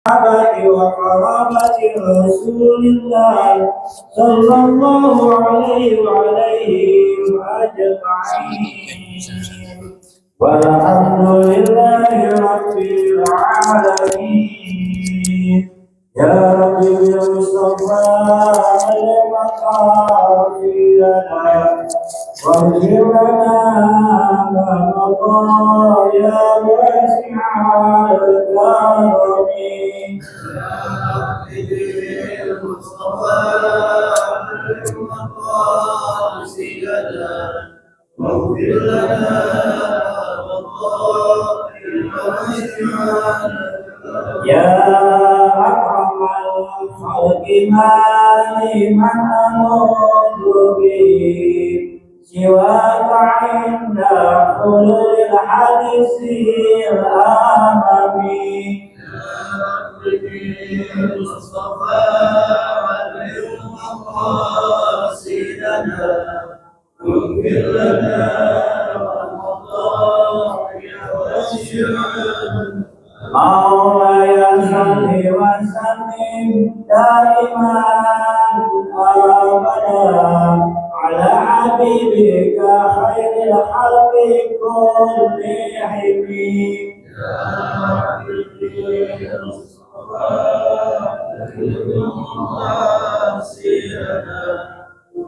وقرابة رسول الله صلى الله عليه أجمعين والحمد لله رب العالمين يا رب بالمصطفى المقاصد لنا واغفر لنا ما مضى يا واسع الكرم واغفر لنا يا أكرم الخلق ما لمن أمر به سواك عند حلول الحديث الأمامي المصطفى مقاصدنا واغفر لنا مولاي صل وسلم دائما ابدا على حبيبك خير الخلق كلهم يا المصطفى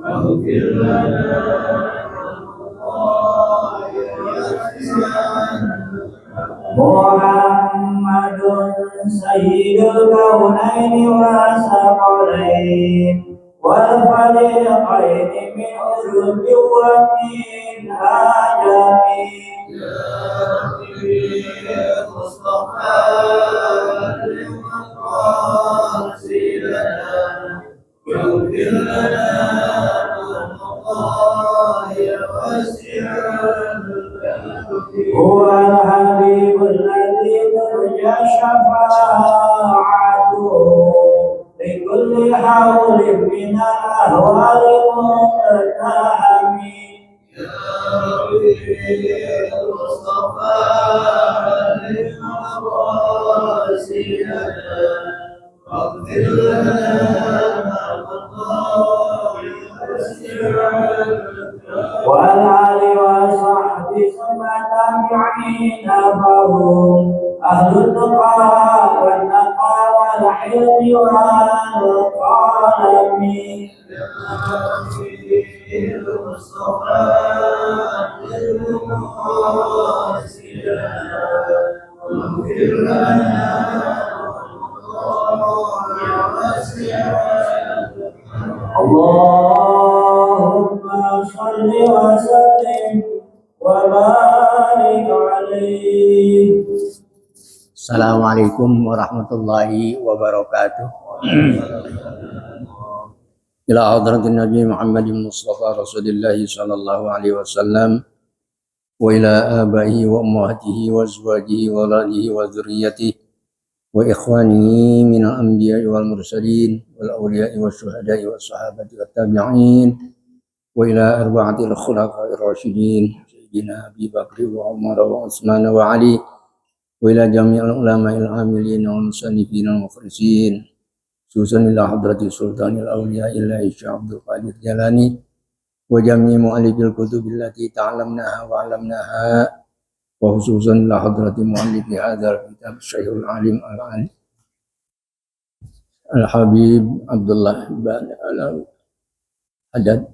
واغفر لنا محمد سيد الكونين والثقلين والفريقين من عرب ومن عجم يا مصطفى مقاصدنا واغفر لنا هو الحبيب الذي ترجى شفاعته لكل حول من الأهوال مقتحم يا المصطفى مقاصدنا واغفر لنا والآل وصحبه ثم تابعين فهم أهل التقى والنقى والحلم والقلم المصطفى واغفر لنا اللهم صل وسلم وبارك عليه. Assalamualaikum warahmatullahi wabarakatuh. Ila hadratin Nabi Muhammadin Mustafa Rasulullah sallallahu alaihi wasallam wa ila abaihi wa ummahatihi wa azwajihi wa waladihi wa dzurriyyatihi wa ikhwanihi minal anbiya'i wal mursalin wal awliya'i was syuhada'i was sahabati wat tabi'in wa ila arba'atil khulafa'ir rasyidin sayyidina Abi Bakr wa Umar wa Utsman wa Ali wa ila jami'il ulama'il amilin wal musannifin wal mukhlisin khususan ila hadratis sultanil awliya'i ila Syekh Abdul Qadir Jalani wa jami' mu'allifil kutubil lati ta'allamnaha wa 'allamnaha wa khususan la hadrati mu'allifi hadzal kitab Syekhul Alim Al-Ali Al-Habib Abdullah bin Al-Haddad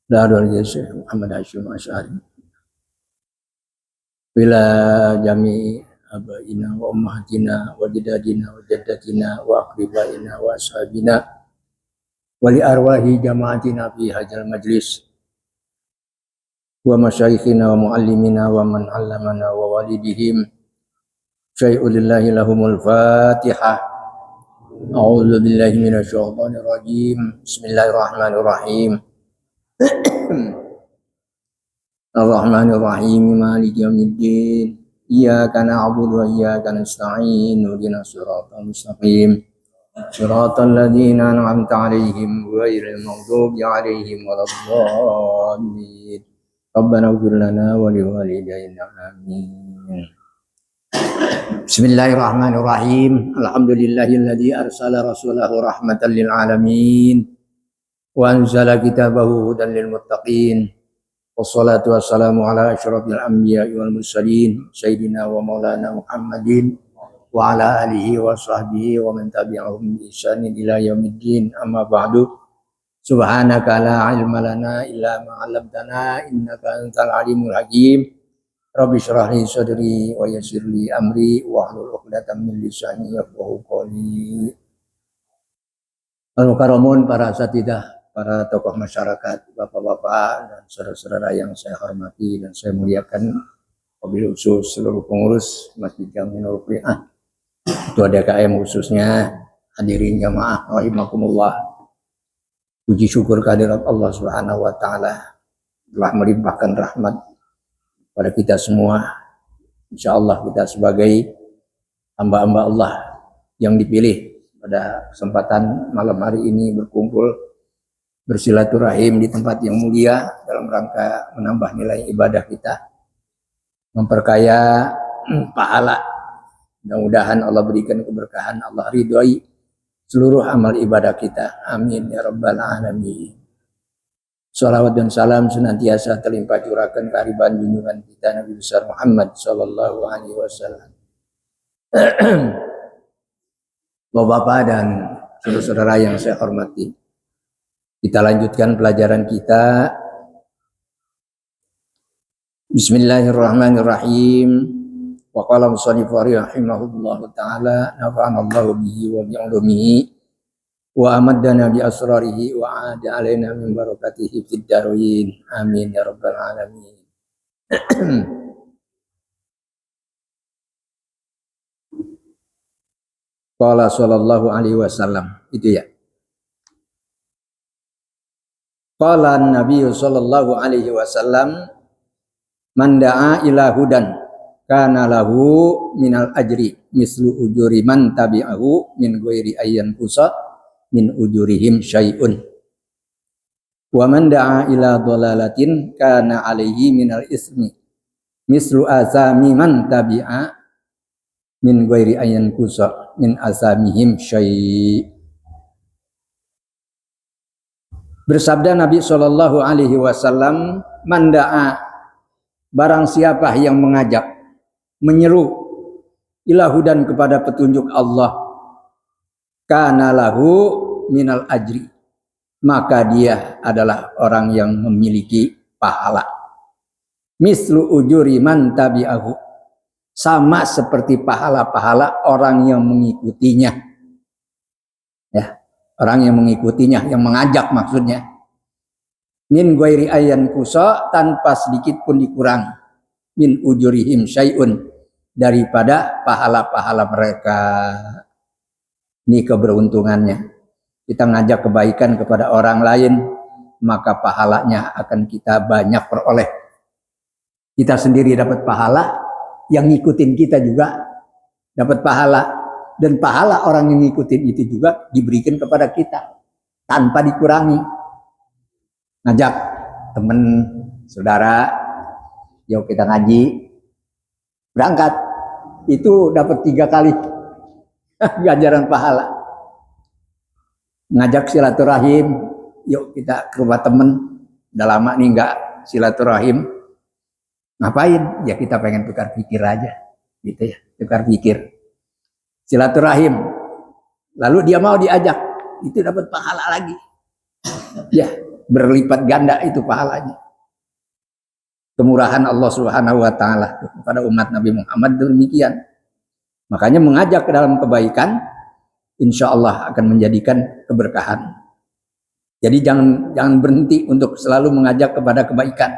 Darul Syekh Muhammad Hashim Asy'ari bila jami abaina wa ummahatina wa jadadina wa jaddatina wa aqribaina wa ashabina wa li arwahi jama'atina fi hadzal majlis wa masyayikhina wa muallimina wa man 'allamana wa walidihim syai'un lillahi lahumul fatihah. A'udzu billahi minasy syaithanir rajim. Bismillahirrahmanirrahim. Ar-Rahmanir Rahim Maliki yaumiddin. Iyyaka na'budu wa iyyaka nasta'in. Ihdinas siratal mustaqim. Shiratal ladzina an'amta 'alaihim ghairil maghdubi 'alaihim waladdallin. Rabbana ighfir lana wa liwalidayna amin. Bismillahirrahmanirrahim. Alhamdulillahilladzi arsala rasulahu rahmatan lil alamin wa anzala kitabahu hudan lil muttaqin. Wassalatu wassalamu ala asyrafil anbiya'i wal mursalin sayyidina wa maulana Muhammadin wa ala alihi wa sahbihi wa man tabi'ahum bi ihsanin ila yaumiddin. Amma ba'du. Subhanaka la ilma lana illa ma 'allamtana innaka antal alimul hakim. Rabbi shrah li sadri wa yassir li amri wahlul 'uqdatam min lisani yafqahu qawli. Al-mukarramun, para asatidzah, para tokoh masyarakat, bapak-bapak dan saudara-saudara yang saya hormati dan saya muliakan, wabil khusus seluruh pengurus Masjid Jami Nurul Qur'an, Ketua DKM khususnya, hadirin jamaah rahimakumullah. Puji syukur kehadirat Allah Subhanahu wa taala telah melimpahkan rahmat pada kita semua. Insyaallah kita sebagai hamba-hamba Allah yang dipilih pada kesempatan malam hari ini berkumpul bersilaturahim di tempat yang mulia dalam rangka menambah nilai ibadah kita, memperkaya pahala. Mudah-mudahan Allah berikan keberkahan, Allah ridhoi seluruh amal ibadah kita. Amin ya rabbal alamin. Salawat dan salam senantiasa terlimpah curahkan kehadiran junjungan kita Nabi besar Muhammad sallallahu alaihi wasallam. Bapak-bapak dan saudara-saudara yang saya hormati, kita lanjutkan pelajaran kita. Bismillahirrahmanirrahim. Wa qala musannif rahimahullahu taala nafa'anallahu bihi wa bi'ulumihi wa amaddana bi asrarihi wa aada alaina min barakatihi fid darain. Amin ya rabbal alamin. Qala sallallahu alaihi wasallam, itu ya. Qala Nabi sallallahu alaihi wasallam, man da'a ila hudan kana lahu minal ajri mislu ujuri man tabi'ahu min ghairi ayyan kusa min ujurihim syai'un. Wa man da'a ila dhalalatin kana alaihi minal ismi mislu azami man tabi'a min ghairi ayyan kusa min azamihim syai'. Bersabda Nabi sallallahu alaihi wasallam, man da'a, barang siapa yang mengajak, menyeru ila hudan kepada petunjuk Allah, kana lahu minal ajri, maka dia adalah orang yang memiliki pahala. Mislu ujuri man tabi'ahu, sama seperti pahala-pahala orang yang mengikutinya. Ya, orang yang mengikutinya, yang mengajak maksudnya. Min ghairi ayyan kusa, tanpa sedikit pun dikurangi. Min ujurihim syai'un, daripada pahala-pahala mereka. Ini keberuntungannya. Kita ngajak kebaikan kepada orang lain, maka pahalanya akan kita banyak peroleh. Kita sendiri dapat pahala, yang ngikutin kita juga dapat pahala. Dan pahala orang yang ngikutin itu juga diberikan kepada kita tanpa dikurangi. Ngajak teman, saudara, yuk kita ngaji, berangkat, itu dapat 3 kali ganjaran pahala. Ngajak silaturahim, yuk kita ke rumah temen, udah lama nih enggak silaturahim. Ngapain? Ya kita pengen tukar pikir aja, gitu ya, tukar pikir. Silaturahim, lalu dia mau diajak, itu dapat pahala lagi. Ya, berlipat ganda itu pahalanya. Kemurahan Allah Subhanahu wa taala kepada umat Nabi Muhammad demikian. Makanya mengajak ke dalam kebaikan, insya Allah akan menjadikan keberkahan. Jadi jangan berhenti untuk selalu mengajak kepada kebaikan.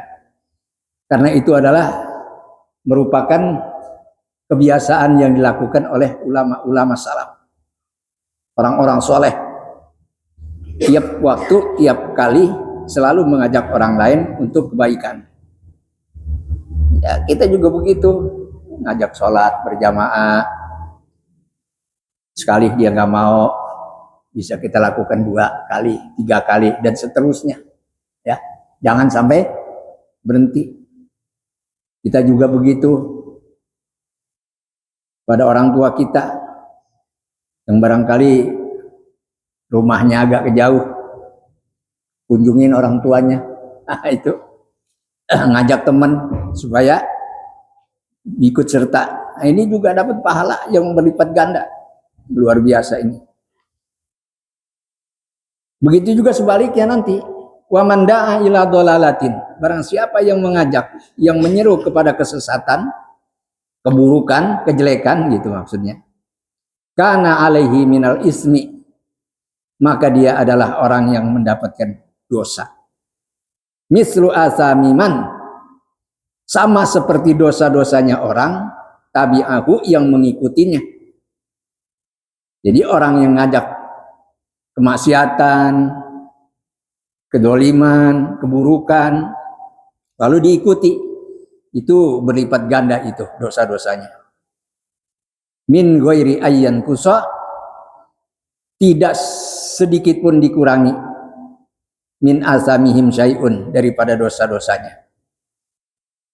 Karena itu adalah merupakan kebiasaan yang dilakukan oleh ulama-ulama salaf. Orang-orang soleh. Tiap waktu, tiap kali selalu mengajak orang lain untuk kebaikan. Ya, kita juga begitu. Ngajak sholat berjamaah. Sekali dia nggak mau, bisa kita lakukan 2 kali, 3 kali, dan seterusnya. Ya, jangan sampai berhenti. Kita juga begitu. pada orang tua kita yang barangkali rumahnya agak jauh, kunjungin orang tuanya. Nah, itu ngajak teman supaya ikut serta. Nah, ini juga dapat pahala yang berlipat ganda. Luar biasa ini. Begitu juga sebaliknya nanti. Wa man da'a ila dhalalatin. Barang siapa yang mengajak, yang menyeru kepada kesesatan, keburukan, kejelekan gitu maksudnya. Kana alaihi minal ismi. Maka dia adalah orang yang mendapatkan dosa. Mislu asamiman. Sama seperti dosa-dosanya orang tabi'ahu yang mengikutinya. Jadi orang yang ngajak kemaksiatan, kedoliman, keburukan, lalu diikuti, itu berlipat ganda itu dosa-dosanya. Min ghairi ayyan kusa, tidak sedikit pun dikurangi. Min azamihim syai'un, daripada dosa-dosanya.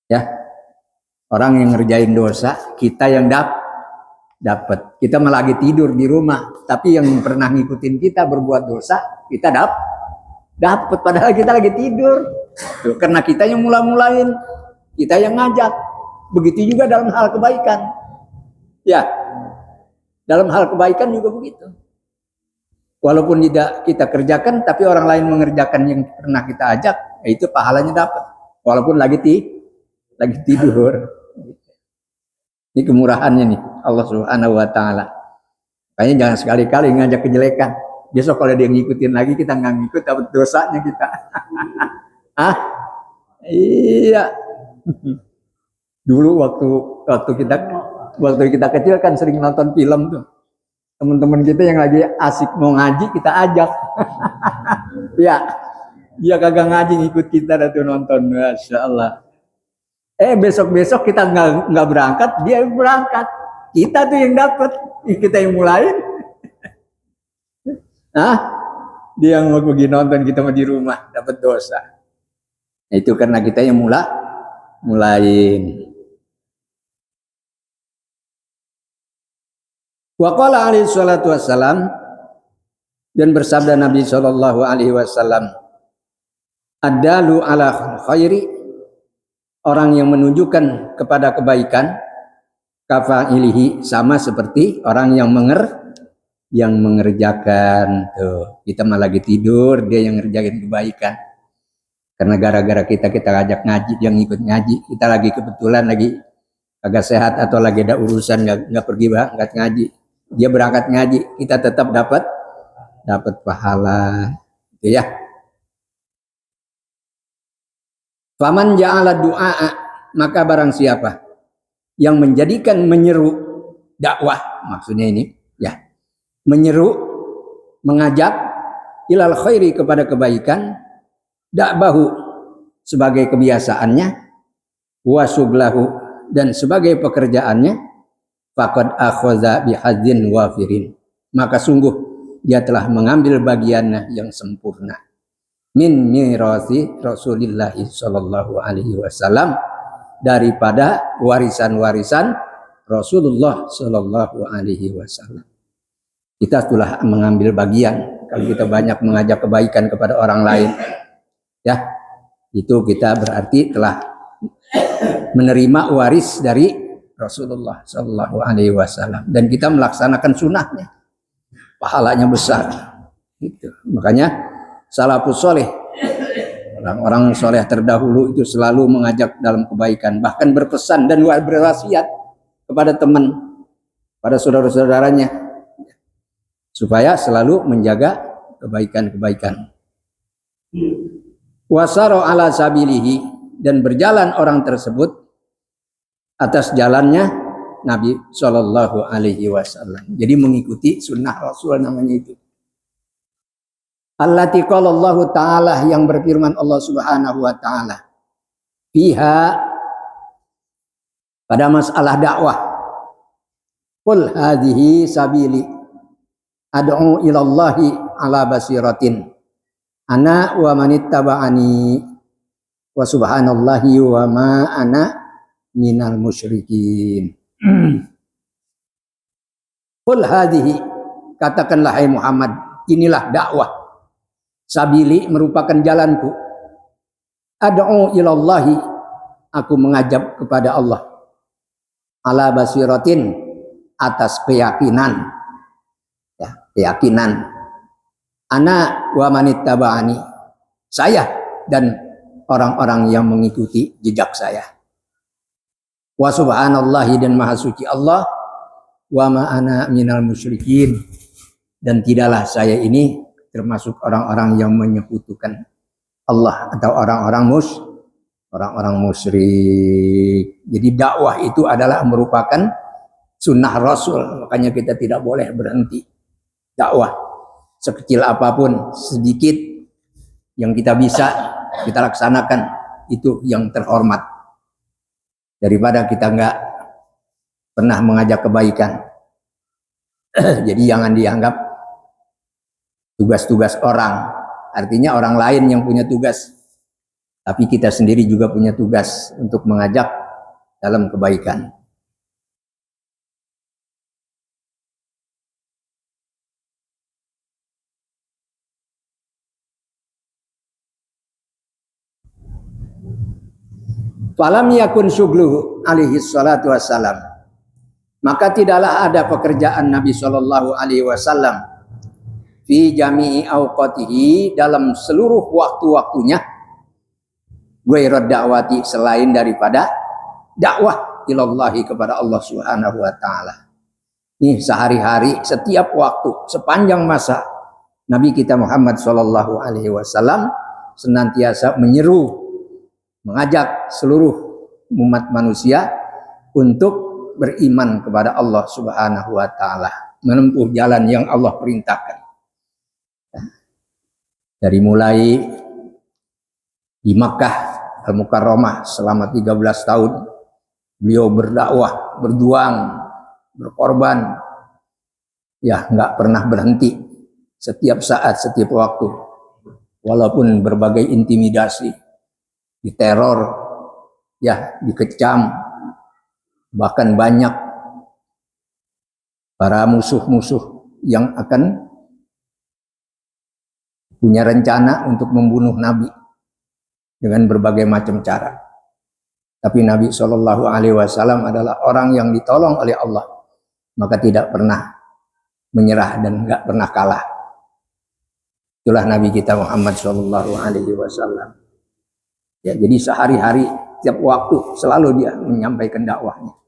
Ya, orang yang ngerjain dosa, kita yang dapat. Kita malah lagi tidur di rumah, tapi yang pernah ngikutin kita berbuat dosa, kita dapat padahal kita lagi tidur. Tuh, karena kita yang mula-mulain, kita yang ngajak. Begitu juga dalam hal kebaikan. Ya, dalam hal kebaikan juga begitu. Walaupun tidak kita kerjakan, tapi orang lain mengerjakan yang pernah kita ajak, itu pahalanya dapat. Walaupun lagi tidur. Ini kemurahannya nih Allah Subhanahu wa taala. Makanya jangan sekali-kali ngajak kejelekan. Besok kalau dia ngikutin lagi, kita nggak ngikut, dapat dosanya kita. Iya. Dulu waktu kita kecil kan sering nonton film tuh. Teman-teman kita yang lagi asik mau ngaji kita ajak. Ya, dia kagak ngaji ngikut kita tuh nonton. Masya Allah. Besok-besok kita nggak berangkat, dia berangkat. Kita tuh yang dapat, kita yang mulain. Dia yang mau pergi nonton, kita mau di rumah dapat dosa. Nah, itu karena kita yang mulain. Wa qala alaihi salatu wassalam, dan bersabda Nabi sallallahu alaihi wasallam, ad-dalu ala khairi, orang yang menunjukkan kepada kebaikan, kafa'ilihi, sama seperti orang yang mengerjakan. Tuh, kita malah lagi tidur, dia yang ngerjain kebaikan. Karena gara-gara kita ajak ngaji, dia ngikut ngaji. Kita lagi kebetulan lagi agak sehat atau lagi ada urusan nggak pergi berangkat ngaji. Dia berangkat ngaji, kita tetap dapat pahala. Gitu ya. Faman ja'ala du'a, maka barang siapa yang menjadikan menyeru dakwah, maksudnya ini ya, menyeru, mengajak ilal khairi, kepada kebaikan, da'bahu, sebagai kebiasaannya, wasuglahu, dan sebagai pekerjaannya, faqad akhadha bihadzin wafirin, maka sungguh dia telah mengambil bagiannya yang sempurna. Min mirasi Rasulillah sallallahu alaihi wasallam, daripada warisan-warisan Rasulullah sallallahu alaihi wasallam. Kita telah mengambil bagian kalau kita banyak mengajak kebaikan kepada orang lain. Ya, itu kita berarti telah menerima waris dari Rasulullah sallallahu alaihi wasallam, dan kita melaksanakan sunnahnya. Pahalanya besar. Gitu. Makanya salafus soleh, orang-orang soleh terdahulu itu selalu mengajak dalam kebaikan, bahkan berpesan dan berwasiat kepada teman, pada saudara-saudaranya, supaya selalu menjaga kebaikan-kebaikan. Wasaro ala sabilihi, dan berjalan orang tersebut atas jalannya Nabi Shallallahu Alaihi Wasallam. Jadi mengikuti sunnah Rasul namanya itu. Allati qala Allah Ta'ala, yang berfirman Allah Subhanahu Wa Ta'ala, fiha, pada masalah dakwah, qul hadhihi sabili ad'u ilallahi ala basiratin ana wa manittaba'ani wa subhanallahi wa ma ana minal musyrikin. Qul hadhihi, katakanlah hai Muhammad, inilah dakwah. Sabili merupakan jalanku. Ad'u ilallahi, aku mengajak kepada Allah. Ala basiratin, atas keyakinan. Ya, keyakinan. Ana wa manittaba'ani, saya dan orang-orang yang mengikuti jejak saya. Wa subhanallahi, dan maha suci Allah. Wa ma ana minal musyrikin, dan tidaklah saya ini termasuk orang-orang yang menyekutukan Allah atau orang-orang musyrik. Jadi dakwah itu adalah merupakan sunnah Rasul, makanya kita tidak boleh berhenti dakwah. Sekecil apapun, sedikit yang kita bisa kita laksanakan, itu yang terhormat, daripada kita nggak pernah mengajak kebaikan. Jadi jangan dianggap tugas-tugas orang, artinya orang lain yang punya tugas, tapi kita sendiri juga punya tugas untuk mengajak dalam kebaikan. Falam yakun syugluhu alaihi salatu wassalam, maka tidaklah ada pekerjaan Nabi sallallahu alaihi wasallam fi jami'i awqatihi, dalam seluruh waktu-waktunya, ghairad da'wati, selain daripada dakwah ilallahi, kepada Allah Subhanahu wa taala. Ini sehari-hari, setiap waktu, sepanjang masa Nabi kita Muhammad sallallahu alaihi wasallam senantiasa menyeru, mengajak seluruh umat manusia untuk beriman kepada Allah Subhanahu wa taala, menempuh jalan yang Allah perintahkan. Dari mulai di Makkah Al-Mukarramah selama 13 tahun beliau berdakwah, berjuang, berkorban, ya nggak pernah berhenti, setiap saat, setiap waktu, walaupun berbagai intimidasi, diteror, ya dikecam, bahkan banyak para musuh-musuh yang akan punya rencana untuk membunuh Nabi dengan berbagai macam cara. Tapi Nabi Shallallahu Alaihi Wasallam adalah orang yang ditolong oleh Allah, maka tidak pernah menyerah dan nggak pernah kalah. Itulah Nabi kita Muhammad Shallallahu Alaihi Wasallam. Ya, jadi sehari-hari, setiap waktu selalu dia menyampaikan dakwahnya.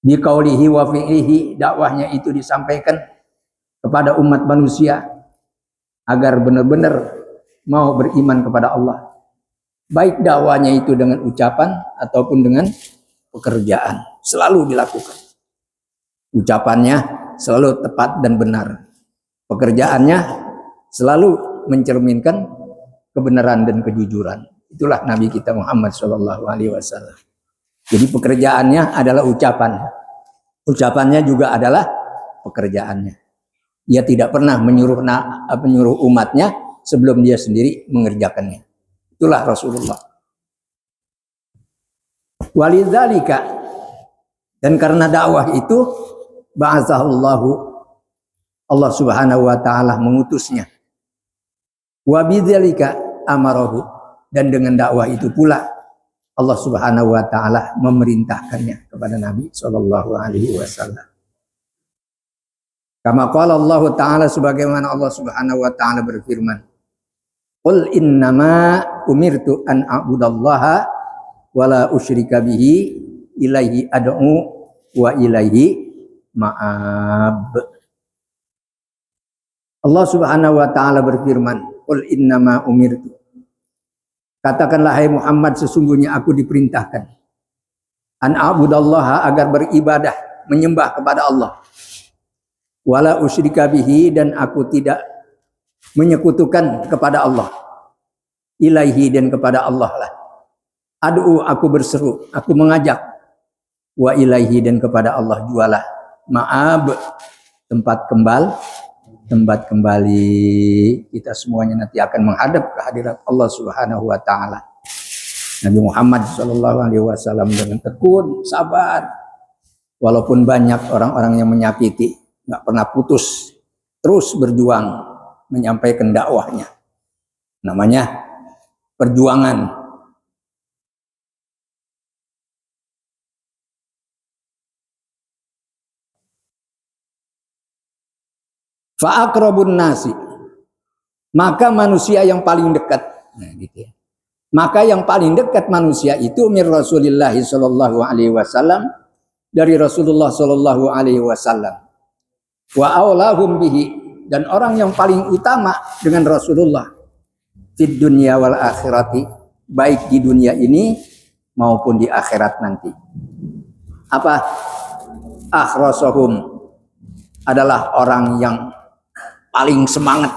Di qaulihi wa fi'lihi, dakwahnya itu disampaikan kepada umat manusia agar benar-benar mau beriman kepada Allah. Baik dakwahnya itu dengan ucapan ataupun dengan pekerjaan, selalu dilakukan. Ucapannya selalu tepat dan benar. Pekerjaannya selalu mencerminkan kebenaran dan kejujuran. Itulah Nabi kita Muhammad Shallallahu Alaihi Wasallam. Jadi pekerjaannya adalah ucapan, ucapannya juga adalah pekerjaannya. Dia tidak pernah menyuruh umatnya sebelum dia sendiri mengerjakannya. Itulah Rasulullah. Walidzalika, dan karena dakwah itu, ba'atsahullahu, Allah Subhanahu wa taala mengutusnya. Wa bidzalika amarahu, dan dengan dakwah itu pula Allah Subhanahu wa taala memerintahkannya kepada Nabi sallallahu alaihi wasallam. Kama qala Allah taala, sebagaimana Allah Subhanahu wa taala berfirman, qul innama umirtu an a'budallaha wa la usyrika bihi ilaihi ad'u wa ilaihi ma'ab. Allah Subhanahu wa taala berfirman, qul innama umirtu, katakanlah hai Muhammad, sesungguhnya aku diperintahkan an a'budallaha, agar beribadah, menyembah kepada Allah, wala usyrika bihi, dan aku tidak menyekutukan kepada Allah, ilaihi, dan kepada Allah lah, ad'u, aku berseru, aku mengajak, wa ilaihi, dan kepada Allah jualah, ma'ab, tempat kembali kita semuanya nanti akan menghadap ke hadirat Allah Subhanahu wa taala. Nabi Muhammad sallallahu alaihi wasallam dengan tekun, sabar, Walaupun banyak orang-orang yang menyakiti, nggak pernah putus, terus berjuang menyampaikan dakwahnya. Namanya perjuangan. Fa'akrabun nasi, maka manusia yang paling dekat. Nah, gitu ya. Maka yang paling dekat manusia itu mir Rasulillah sallallahu alaihi wasallam, dari Rasulullah sallallahu alaihi wasallam. Wa aulahum bihi, dan orang yang paling utama dengan Rasulullah fid dunya wal akhirati, baik di dunia ini maupun di akhirat nanti. Apa? Akhrasahum, adalah orang yang paling semangat,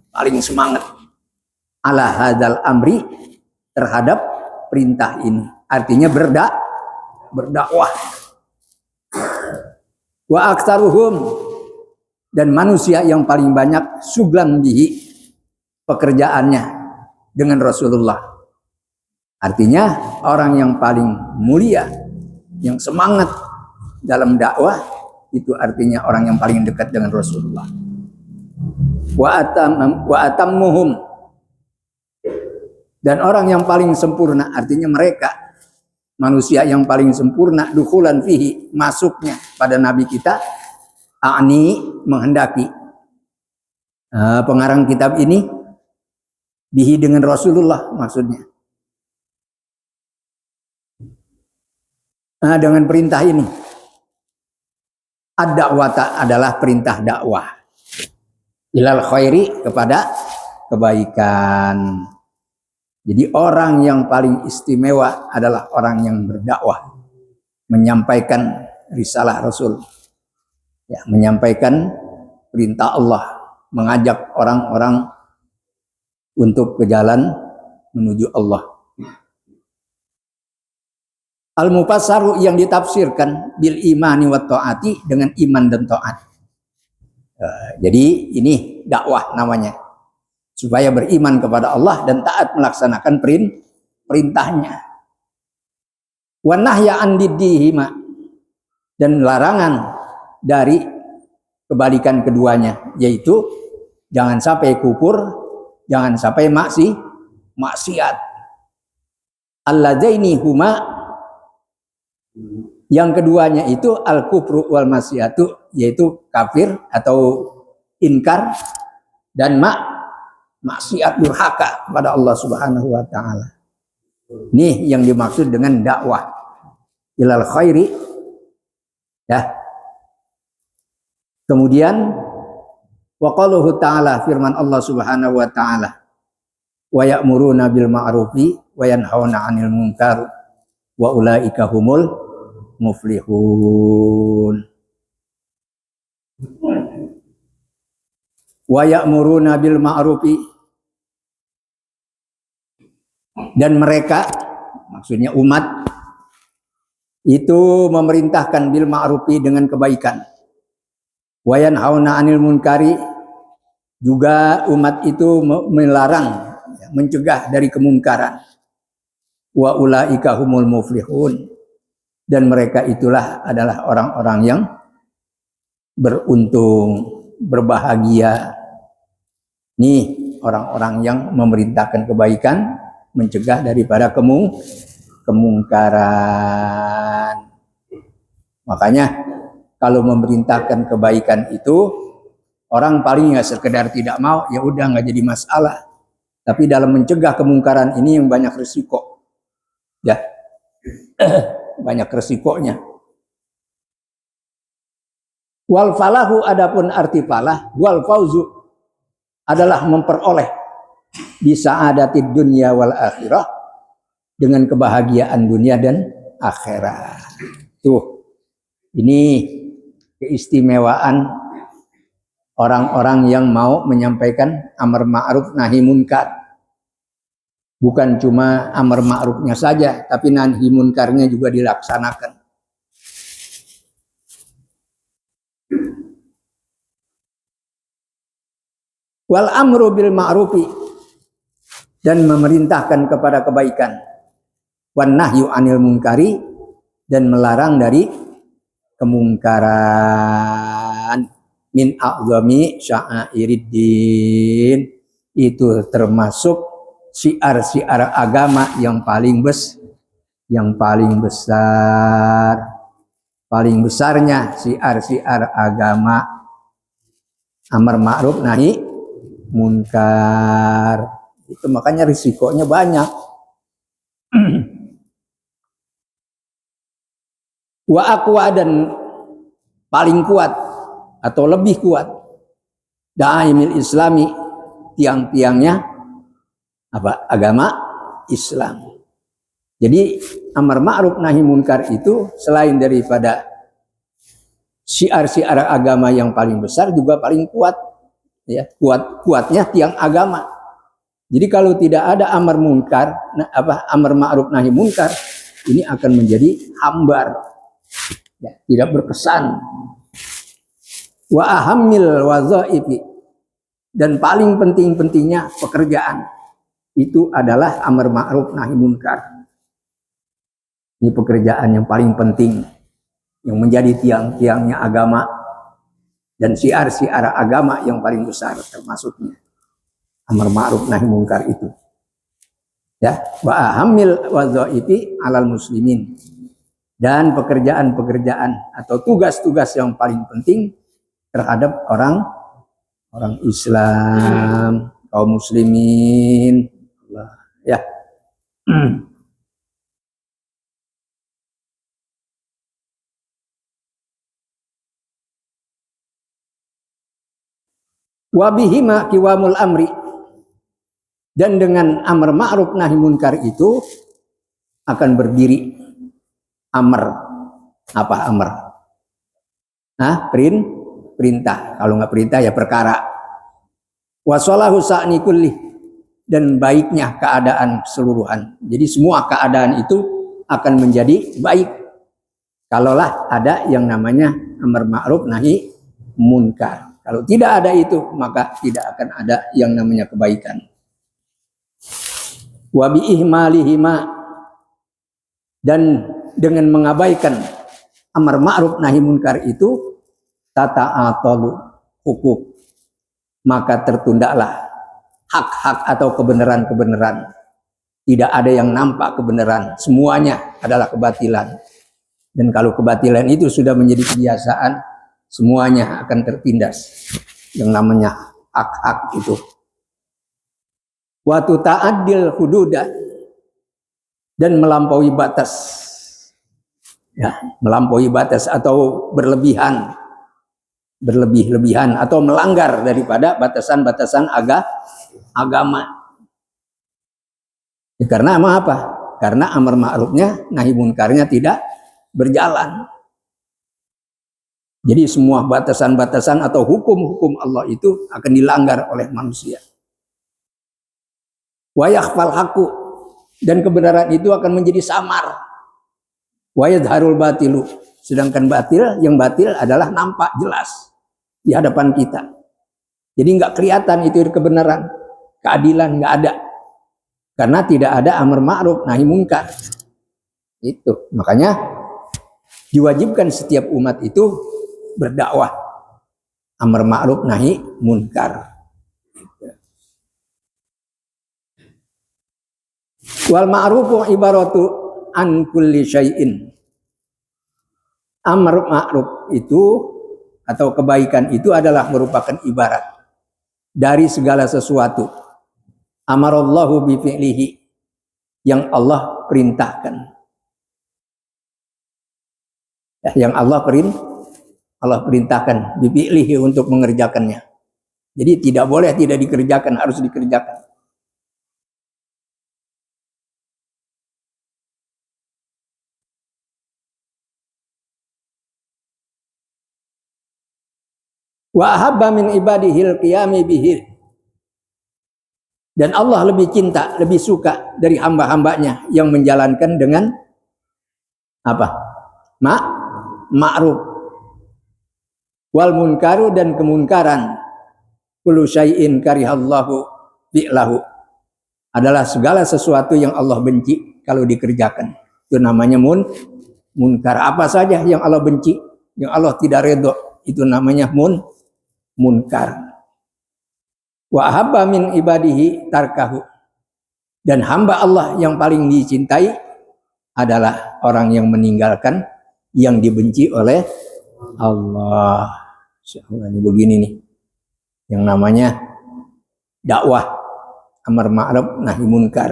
paling semangat ala hadzal amri, terhadap perintah ini. Artinya berdakwah. Wa aktsaruhum, dan manusia yang paling banyak suglan bihi, pekerjaannya dengan Rasulullah. Artinya orang yang paling mulia, yang semangat dalam dakwah, itu artinya orang yang paling dekat dengan Rasulullah. Wa atammuhum, dan orang yang paling sempurna, artinya mereka manusia yang paling sempurna, dukhulan fihi, masuknya pada Nabi kita, a'ni, menghendaki. Pengarang kitab ini bihi, dengan Rasulullah maksudnya. Dengan perintah ini, ad-da'wata, adalah perintah dakwah, ilal khairi, kepada kebaikan. Jadi orang yang paling istimewa adalah orang yang berdakwah, menyampaikan risalah Rasul, ya, menyampaikan perintah Allah, mengajak orang-orang untuk ke jalan menuju Allah. Al-mufassaru, yang ditafsirkan bil imani wa ta'ati, dengan iman dan taat. Jadi ini dakwah namanya, supaya beriman kepada Allah dan taat melaksanakan perintahnya. Wa nahya an diddihima, dan larangan dari kebalikan keduanya, yaitu jangan sampai kufur, jangan sampai maksiat. Alladzaini huma, yang keduanya itu al-kufru wal maksiatu, yaitu kafir atau inkar dan maksiat, durhaka kepada Allah Subhanahu wa taala. Nih yang dimaksud dengan dakwah ilal khairi, ya. Kemudian wa qaluhu ta'ala, firman Allah Subhanahu wa taala, wa ya'muruna bil ma'rufi wa yanhauna 'anil munkar wa ulaika humul muflihun. Wa ya'muruna bil ma'rufi, dan mereka, maksudnya umat itu, memerintahkan bil ma'rufi, dengan kebaikan. Wa yanhauna 'anil munkari, juga umat itu melarang, mencegah dari kemungkaran. Wa ulaika humul muflihun, dan mereka itulah adalah orang-orang yang beruntung, berbahagia. Nih orang-orang yang memerintahkan kebaikan, mencegah daripada kemungkaran. Makanya kalau memerintahkan kebaikan itu, orang paling ya sekedar tidak mau, ya udah nggak jadi masalah. Tapi dalam mencegah kemungkaran ini yang banyak risiko, ya. Banyak resikonya. Wal falahu, adapun arti falah, wal fauzu, adalah memperoleh di sa'adatid dunya wal akhirah, dengan kebahagiaan dunia dan akhirat. Tuh, ini keistimewaan orang-orang yang mau menyampaikan amar ma'ruf nahi munkar. Bukan cuma amar ma'rufnya saja, tapi nahi munkarnya juga dilaksanakan. Wal amru bil ma'rufi, dan memerintahkan kepada kebaikan. Wan nahyu anil munkari, dan melarang dari kemungkaran. Min a'zami sya'airiddin, itu termasuk syiar-syiar agama yang paling besar. Paling besarnya syiar-syiar agama amar ma'ruf nahi munkar. Itu makanya risikonya banyak. Wa aqwa, dan paling kuat atau lebih kuat daimil islami, tiang-tiangnya apa? Agama Islam. Jadi amar ma'ruf nahi munkar itu selain daripada syiar-syiar agama yang paling besar, juga paling kuat, ya, kuatnya tiang agama. Jadi kalau tidak ada amar ma'ruf nahi munkar, ini akan menjadi hambar, ya, tidak berkesan. Wa ahammil wadzaifi, dan paling penting-pentingnya pekerjaan itu adalah amar ma'ruf nahi munkar. Ini pekerjaan yang paling penting, yang menjadi tiang-tiangnya agama dan syiar-syiar agama yang paling besar, termasuknya amar ma'ruf nahi munkar itu. Ya, wa ahammil wadzaifi alal muslimin, dan pekerjaan-pekerjaan atau tugas-tugas yang paling penting terhadap orang Islam, kaum muslimin, ya. Wa bihima qiwamul amri, dan dengan amar ma'ruf nahi munkar itu akan berdiri amar. Apa amar? Perintah. Kalau nggak perintah ya perkara. Wa salahu sa'ni kulli, dan baiknya keadaan keseluruhan. Jadi semua keadaan itu akan menjadi baik kalaulah ada yang namanya amar ma'ruf nahi munkar. Kalau tidak ada itu, maka tidak akan ada yang namanya kebaikan. Wa bi ihmalihima, dan dengan mengabaikan amar ma'ruf nahi munkar itu, tata'atalu hukuk, maka tertundalah hak-hak atau kebenaran-kebenaran. Tidak ada yang nampak kebenaran, semuanya adalah kebatilan. Dan kalau kebatilan itu sudah menjadi kebiasaan, semuanya akan tertindas yang namanya hak-hak itu. Wa ta'addil hududa, dan melampaui batas. Ya, melampaui batas atau berlebih-lebihan atau melanggar daripada batasan-batasan agama. Ya, karena apa? Karena amar ma'rufnya nahi munkarnya tidak berjalan. Jadi semua batasan-batasan atau hukum-hukum Allah itu akan dilanggar oleh manusia. Wa yakhfal haqqu, dan kebenaran itu akan menjadi samar. Wa yadharul batilu, sedangkan yang batil adalah nampak jelas di hadapan kita. Jadi nggak kelihatan itu kebenaran, keadilan nggak ada, karena tidak ada amar ma'ruf nahi munkar. Itu makanya diwajibkan setiap umat itu berdakwah amar ma'ruf nahi munkar. Wal ma'rufu ibaratu an kulli syai'in. Amar ma'ruf itu atau kebaikan itu adalah merupakan ibarat dari segala sesuatu. Amarallahu bi fi'lihi, yang Allah perintahkan. Yang Allah perintahkan bi fi'lihi, untuk mengerjakannya. Jadi tidak boleh tidak dikerjakan, harus dikerjakan. Wa ahabba min ibadihil qiyami bihil, dan Allah lebih cinta, lebih suka dari hamba-hambanya yang menjalankan dengan apa? Ma'ruf. Wal munkaru, dan kemungkaran, kullu syai'in karihallahu bi'lahu, adalah segala sesuatu yang Allah benci kalau dikerjakan. Itu namanya munkar. Apa saja yang Allah benci yang Allah tidak ridho, itu namanya munkar. Wa habba min ibadihi tarkahu, dan hamba Allah yang paling dicintai adalah orang yang meninggalkan yang dibenci oleh Allah. Ini begini nih, yang namanya dakwah amar ma'ruf nahi munkar.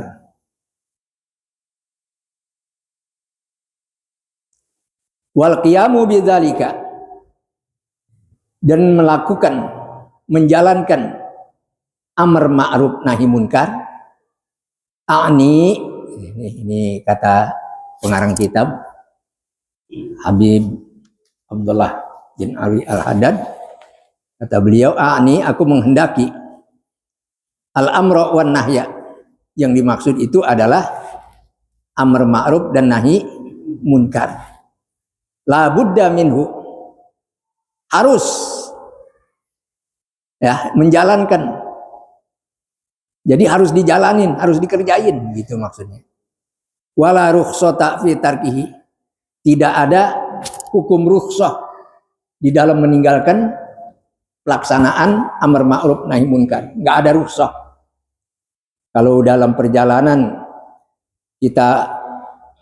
Wal qiyamu bidzalika, dan melakukan, menjalankan amar ma'ruf nahi munkar. Ini kata pengarang kitab Habib Abdullah bin Ali Al-Haddad, kata beliau, aku menghendaki al-amra wan nahya, yang dimaksud itu adalah amar ma'ruf dan nahi munkar. La budda minhu, harus ya menjalankan. Jadi harus dijalanin, harus dikerjain, gitu maksudnya. Wala rukhsata fi tarkihi, tidak ada hukum rukhsah di dalam meninggalkan pelaksanaan amar ma'ruf nahi munkar. Enggak ada rukhsah. Kalau dalam perjalanan kita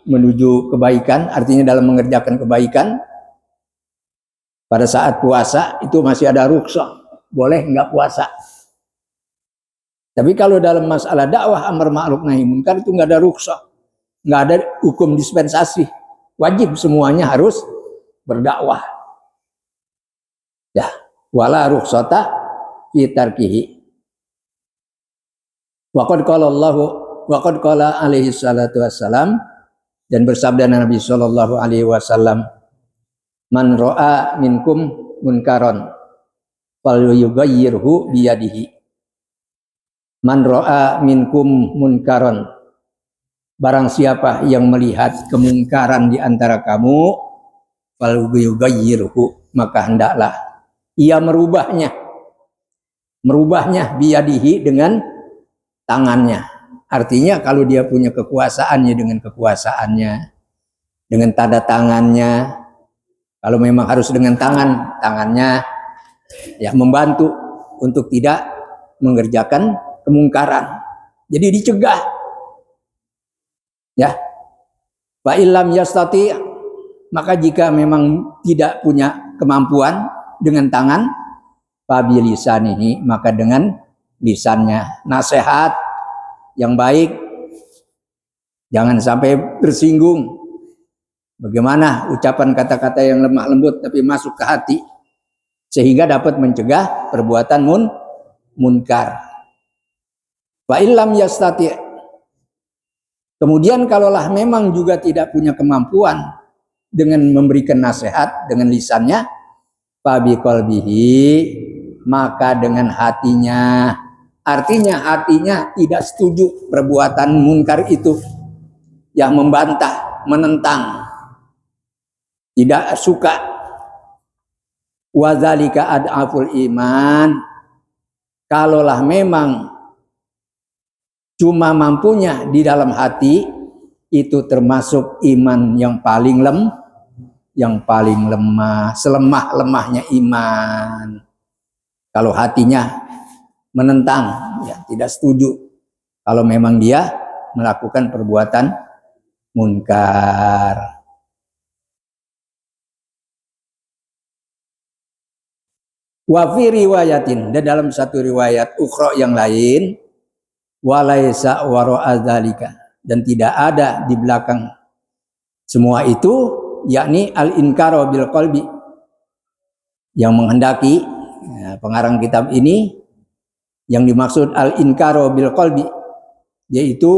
menuju kebaikan, artinya dalam mengerjakan kebaikan, pada saat puasa itu masih ada rukhsah, boleh enggak puasa. Tapi kalau dalam masalah dakwah amar ma'ruf nahi munkar itu nggak ada rukhsah, nggak ada hukum dispensasi, wajib semuanya harus berdakwah. Ya, wala rukhsata fi tarkihi. Waqad qala alaihi salatu wassalam, dan bersabda Nabi sallallahu alaihi wasallam, man ra'a minkum munkaron falyughayyirhu biyadihi. Man ra'a minkum munkaron, barang siapa yang melihat kemungkaran di antara kamu, falyughayyirhu, maka hendaklah ia merubahnya biyadihi, dengan tangannya. Artinya kalau dia punya kekuasaannya, dengan kekuasaannya, dengan tanda tangannya. Kalau memang harus dengan tangannya ya membantu untuk tidak mengerjakan kemungkaran. Jadi dicegah. Ya. Fa illam yastati, maka jika memang tidak punya kemampuan dengan tangan, fa bilisanihi, maka dengan lisannya. Nasihat yang baik, jangan sampai tersinggung. Bagaimana ucapan kata-kata yang lemah lembut tapi masuk ke hati, sehingga dapat mencegah perbuatan munkar. Fa illam yastati, kemudian kalaulah memang juga tidak punya kemampuan dengan memberikan nasihat dengan lisannya, fa biqalbihi, maka dengan hatinya. Artinya hatinya tidak setuju perbuatan munkar itu, yang membantah, menentang, tidak suka. Wa dzalika ad'aful iman, kalaulah memang cuma mampunya di dalam hati, itu termasuk iman yang paling lemah, selemah-lemahnya iman. Kalau hatinya menentang, ya tidak setuju kalau memang dia melakukan perbuatan munkar. Wa fi riwayatin, dan dalam satu riwayat ukhra yang lain, walaisa wara'a dzalika, dan tidak ada di belakang semua itu, yakni al-inkaru bil qalbi, yang menghendaki ya, pengarang kitab ini, yang dimaksud al-inkaru bil qalbi, yaitu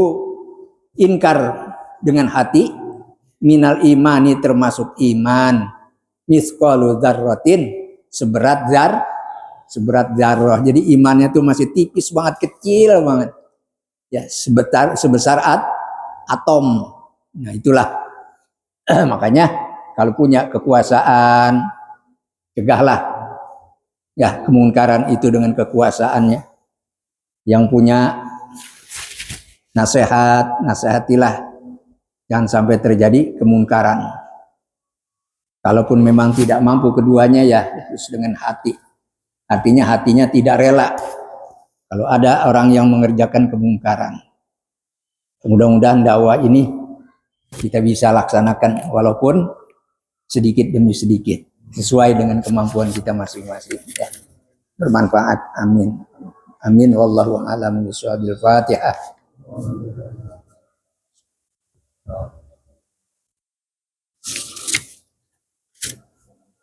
inkar dengan hati, minal imani, termasuk iman, misqalu dzarratin, seberat zarrah. Jadi imannya tuh masih tipis banget, kecil banget. Ya, sebesar atom. Nah, itulah. Makanya kalau punya kekuasaan, cegahlah ya kemungkaran itu dengan kekuasaannya. Yang punya nasihatilah, jangan sampai terjadi kemungkaran. Kalaupun memang tidak mampu keduanya ya harus dengan hati. Artinya hatinya tidak rela. Kalau ada orang yang mengerjakan kemungkaran, mudah-mudahan dakwah ini kita bisa laksanakan walaupun sedikit demi sedikit sesuai dengan kemampuan kita masing-masing. Ya. Bermanfaat. Amin. Amin. Wallahu a'lam bishawab. Fatihah.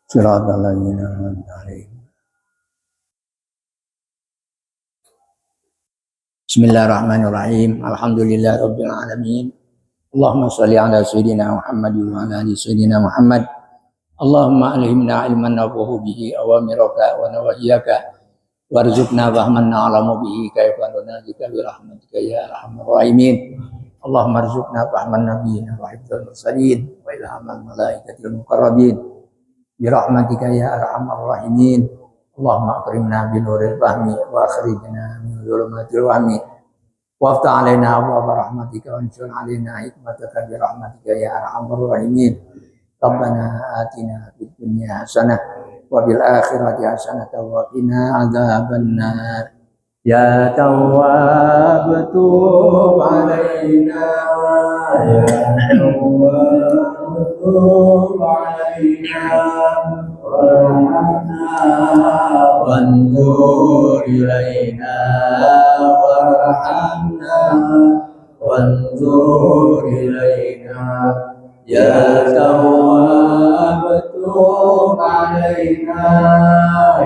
Siratal ladzina an'amta 'alaihim. Bismillahirrahmanirrahim. Alhamdulillahirabbil alamin. Allahumma shalli ala sayyidina Muhammad wa ala ali sayyidina Muhammad. Allahumma alhimna ilman nafahu bihi awamiraka wa nawahiyaka warzuqna fahman na'lamu bihi kaifa nunajika bi rahmatika ya arhamar rahimin. Allahumma arzuqna fahman nabiyina wa hifdzal mursalin wa ilhamal malaikatil muqarrabin bi rahmatika ya arhamar rahimin. Allahumma akrimna bi nuril fahmi wa akhrijna min dhulumatil wahmi waftah alaina abwaaba rahmatika wanshur alaina hikmataka bi rahmatika ya arhamar rahimin. Rabbana atina fid dunya hasanah wa bil akhirati hasanah wa qina adzabannar. Ya Tawwab tub alaina ya Tawwab tub alaina wanzur ilaina warhamna wanzur ilaina ya Tawwab tub alaina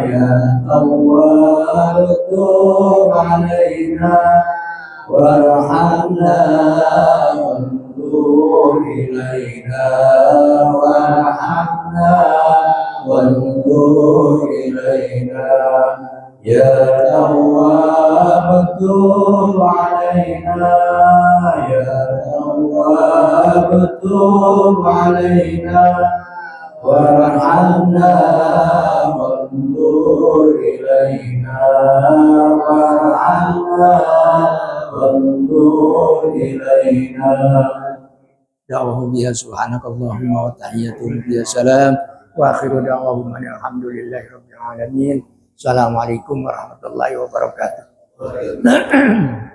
ya Tawwab tub alaina warhamna wanzur ilaina warhamna wanzur ilaina ya Tawwab tub alaina ya Tawwab tub alaina warhamna wanzur ilaina warhamna wanzur ilaina. Da'wahu biha subhanakallahumma wa tahiyyatuhum biha salam wa akhiru da'wahum alhamdulillahi rabbil alamin. Assalamualaikum warahmatullahi wabarakatuh.